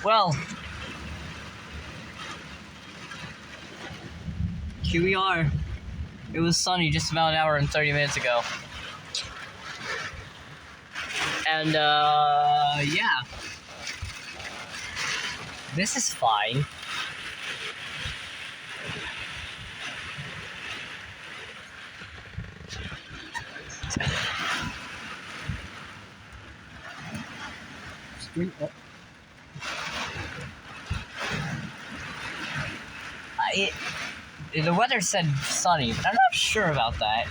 Well, here we are. It was sunny just about an hour and 30 minutes ago. And, yeah. This is fine. The weather said sunny, but I'm not sure about that.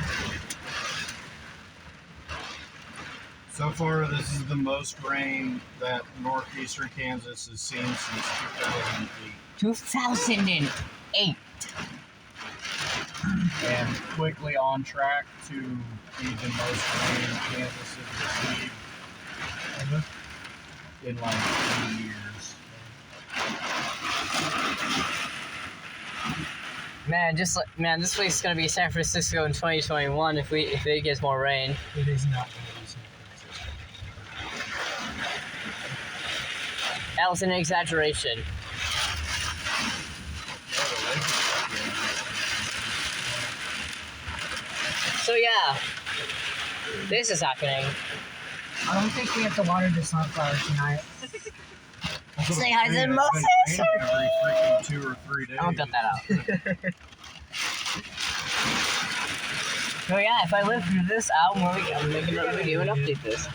So far, this is the most rain that northeastern Kansas has seen since 2008. 2008. And quickly on track to be the most rain Kansas has received in like 3 years. Man, this week's gonna be San Francisco in 2021 if it gets more rain. It is not going to be San Francisco. That was an exaggeration. So yeah, this is happening. I don't think we have to water the sunflower tonight. Say hi to It's been Moses. raining every freaking 2 or 3 days. I'll cut that out. So yeah, if I live through this, I'm making a video and update this.